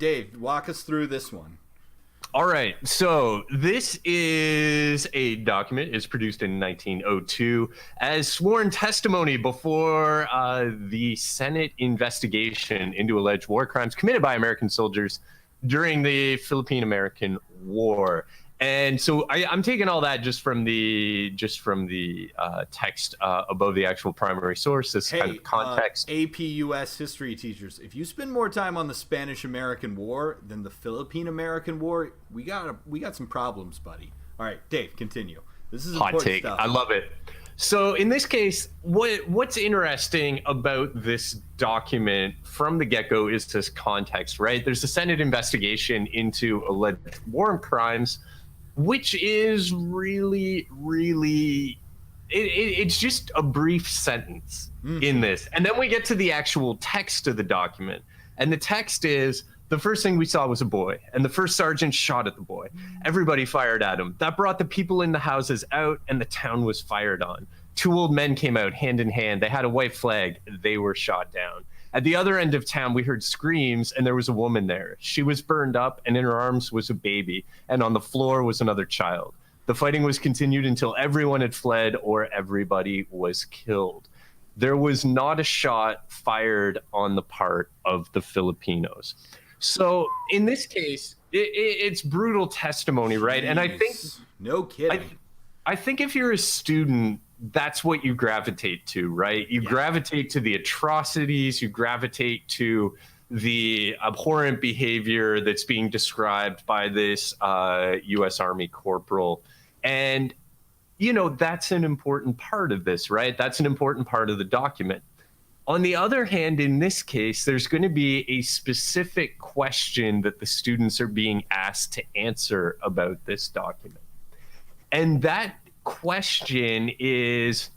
Dave, walk us through this one. All right, so this is a document. It's produced in 1902 as sworn testimony before the Senate investigation into alleged war crimes committed by American soldiers during the Philippine-American War. And so I'm taking all that just from the text above the actual primary source. This kind of context. AP US history teachers, if you spend more time on the Spanish-American War than the Philippine-American War, we got some problems, buddy. All right, Dave, continue. This is hot important take. stuff. I love it. So in this case, what's interesting about this document from the get-go is this context, right? There's a Senate investigation into alleged war crimes, which is really, it's just a brief sentence in this. And then we get to the actual text of the document. And the text is, the first thing we saw was a boy, and the first sergeant shot at the boy. Everybody fired at him. That brought the people in the houses out, and the town was fired on. Two old men came out hand in hand. They had a white flag. They were shot down. At the other end of town, we heard screams, and there was a woman there. She was burned up, and in her arms was a baby, and on the floor was another child. The fighting was continued until everyone had fled or everybody was killed. There was not a shot fired on the part of the Filipinos. So in this case, it's brutal testimony, right? Jeez. And I think... No kidding. I think if you're a student, that's what you gravitate to, right? You gravitate to the atrocities, you gravitate to the abhorrent behavior that's being described by this U.S. Army corporal. And, you know, that's an important part of this, right? That's an important part of the document. On the other hand, in this case, there's going to be a specific question that the students are being asked to answer about this document. And that question is,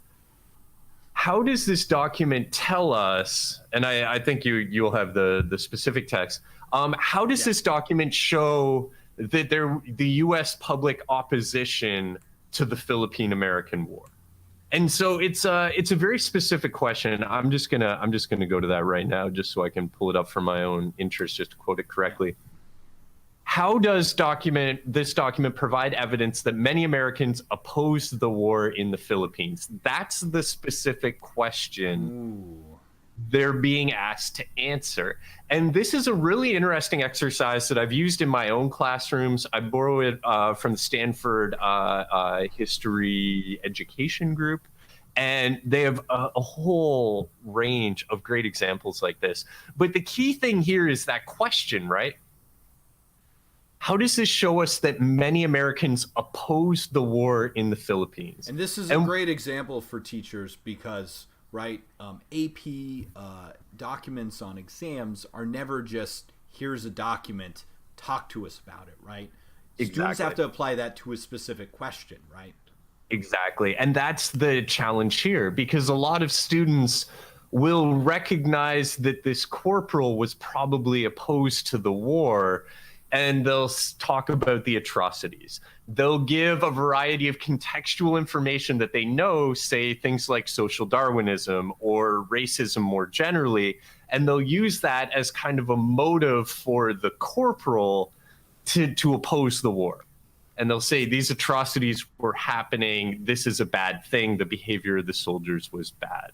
how does this document tell us, and I think you'll have the specific text, how does this document show that the U.S. public opposition to the Philippine-American War? And so it's a very specific question. I'm just gonna go to that right now, just so I can pull it up for my own interest, just to quote it correctly. How does this document provide evidence that many Americans opposed the war in the Philippines? That's the specific question they're being asked to answer. And this is a really interesting exercise that I've used in my own classrooms. I borrow it from the Stanford History Education Group. And they have a whole range of great examples like this. But the key thing here is that question, right? How does this show us that many Americans opposed the war in the Philippines? And this is a great example for teachers because, right, AP documents on exams are never just, here's a document, talk to us about it, right? Exactly. Students have to apply that to a specific question, right? Exactly. And that's the challenge here, because a lot of students will recognize that this corporal was probably opposed to the war, and they'll talk about the atrocities. They'll give a variety of contextual information that they know, say things like social Darwinism or racism more generally, and they'll use that as kind of a motive for the corporal to oppose the war. And they'll say these atrocities were happening, this is a bad thing, the behavior of the soldiers was bad.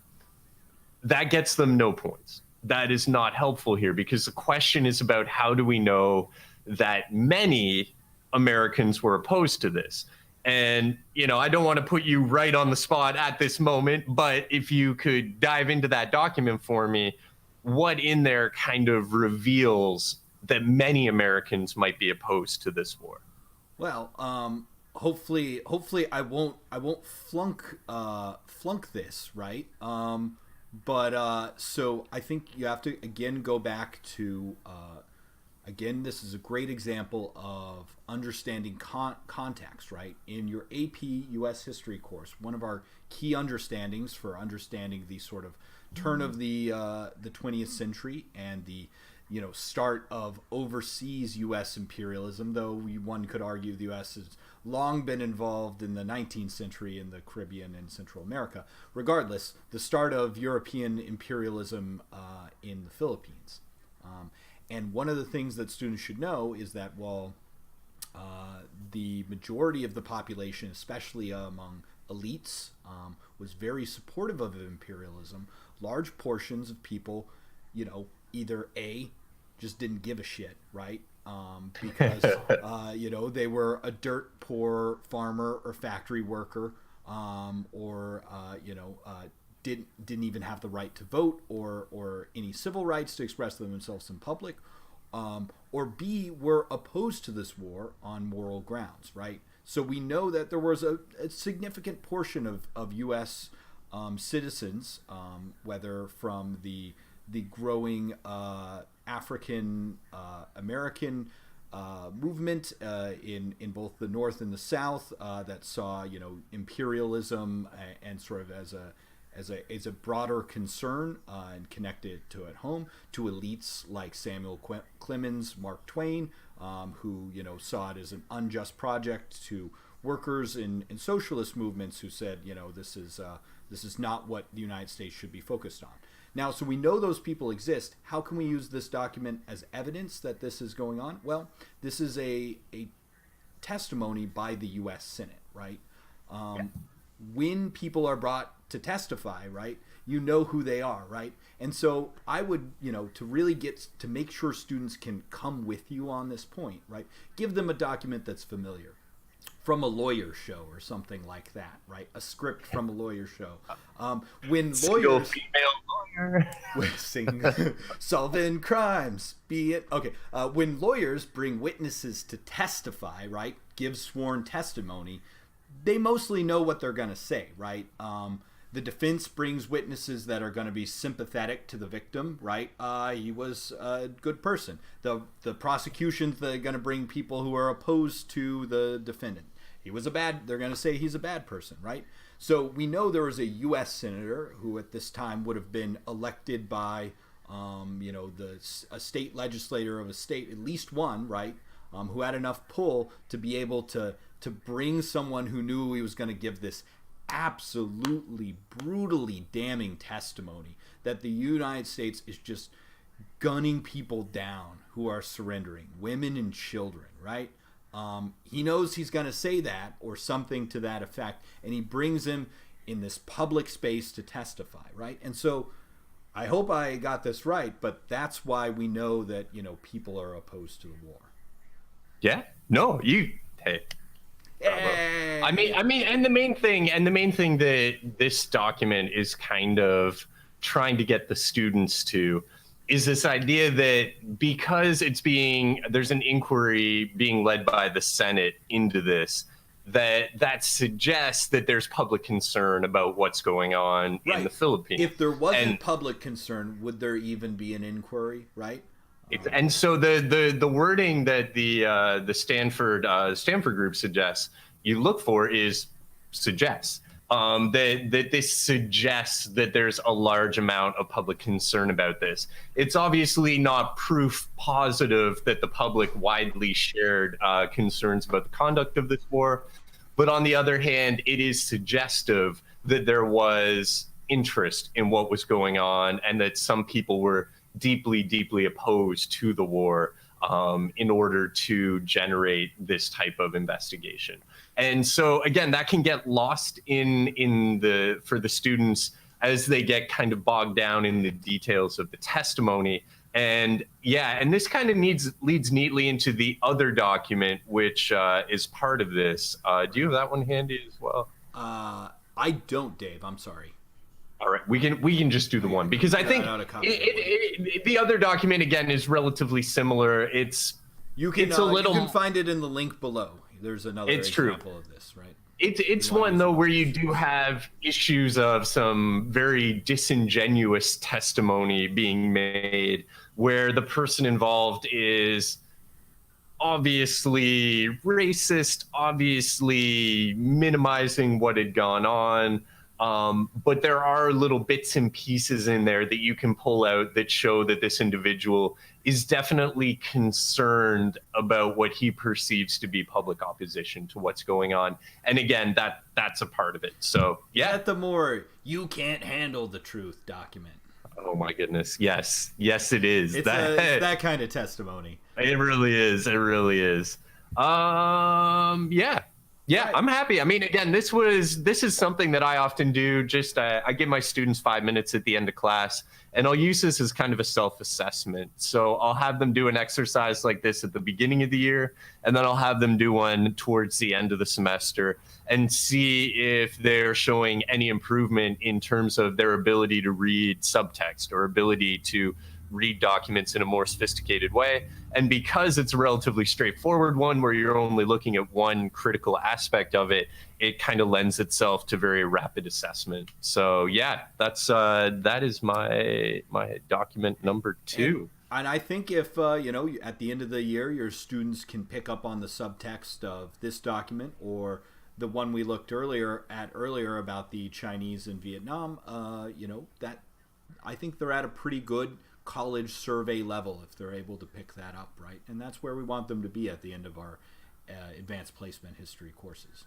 That gets them no points. That is not helpful here, because the question is about how do we know that many Americans were opposed to this. And, you know, I don't want to put you right on the spot at this moment, but if you could dive into that document for me, what in there kind of reveals that many Americans might be opposed to this war? Well, hopefully I won't flunk this, right? So I think you have to again go back to again, this is a great example of understanding context, right? In your AP US history course, one of our key understandings for understanding the sort of turn of the 20th century and the start of overseas U.S. imperialism, though one could argue the U.S. has long been involved in the 19th century in the Caribbean and Central America. Regardless, the start of European imperialism in the Philippines. And one of the things that students should know is that while the majority of the population, especially among elites, was very supportive of imperialism, large portions of people, either A, just didn't give a shit, right? Because they were a dirt poor farmer or factory worker, or didn't even have the right to vote or any civil rights to express themselves in public, or B, were opposed to this war on moral grounds, right? So we know that there was a significant portion of U.S. Citizens, whether from the growing African American movement in both the North and the South, that saw imperialism and sort of as a broader concern, and connected to at home, to elites like Samuel Clemens, Mark Twain, who saw it as an unjust project, to workers in socialist movements who said this is not what the United States should be focused on. Now, so we know those people exist. How can we use this document as evidence that this is going on? Well, this is a testimony by the U.S. Senate, right? When people are brought to testify, right, you know who they are, right? And so I would, to really get to make sure students can come with you on this point, right, give them a document that's familiar, from a lawyer show or something like that, right? A script from a lawyer show. When lawyers, female lawyer, solving crimes, be it okay. When lawyers bring witnesses to testify, right, give sworn testimony, they mostly know what they're going to say, right? The defense brings witnesses that are going to be sympathetic to the victim, right? He was a good person. The prosecution's going to bring people who are opposed to the defendant. They're going to say he's a bad person, right? So we know there was a U.S. senator who at this time would have been elected by, a state legislator of a state, at least one, right? Who had enough pull to be able to bring someone who knew he was going to give this absolutely brutally damning testimony that the United States is just gunning people down who are surrendering, women and children, right? He knows he's going to say that or something to that effect, and he brings him in this public space to testify, right? And so I hope I got this right, but that's why we know that, people are opposed to the war. Yeah. No, hey. Hey. I mean, and the main thing that this document is kind of trying to get the students to is this idea that because there's an inquiry being led by the Senate into this, that suggests that there's public concern about what's going on in the Philippines. If there wasn't public concern, would there even be an inquiry, right? And so the wording that the Stanford group suggests you look for is suggests. That this suggests that there's a large amount of public concern about this. It's obviously not proof positive that the public widely shared concerns about the conduct of this war, but on the other hand, it is suggestive that there was interest in what was going on and that some people were deeply, deeply opposed to the war in order to generate this type of investigation. And so again, that can get lost for the students as they get kind of bogged down in the details of the testimony. And this kind of leads neatly into the other document, which is part of this. Do you have that one handy as well? I don't, Dave. I'm sorry. All right, we can just do the one because I think the other document again is relatively similar. You can find it in the link below. There's another example of this, right? It's one though where you do have issues of some very disingenuous testimony being made, where the person involved is obviously racist, obviously minimizing what had gone on. But there are little bits and pieces in there that you can pull out that show that this individual is definitely concerned about what he perceives to be public opposition to what's going on. And again, that's a part of it. So, yeah. Get the more you can't handle the truth document. Oh my goodness. Yes. Yes, it is. It's that kind of testimony. It really is. It really is. Yeah. Yeah, Right. I'm happy. I mean, again, this is something that I often do. Just I give my students 5 minutes at the end of class, and I'll use this as kind of a self-assessment. So I'll have them do an exercise like this at the beginning of the year, and then I'll have them do one towards the end of the semester and see if they're showing any improvement in terms of their ability to read subtext or ability to read documents in a more sophisticated way. And because it's a relatively straightforward one where you're only looking at one critical aspect of it, it kind of lends itself to very rapid assessment. So yeah, that is my document number 2. And I think if at the end of the year, your students can pick up on the subtext of this document or the one we looked earlier about the Chinese in Vietnam, that I think they're at a pretty good college survey level if they're able to pick that up, right? And that's where we want them to be at the end of our advanced placement history courses.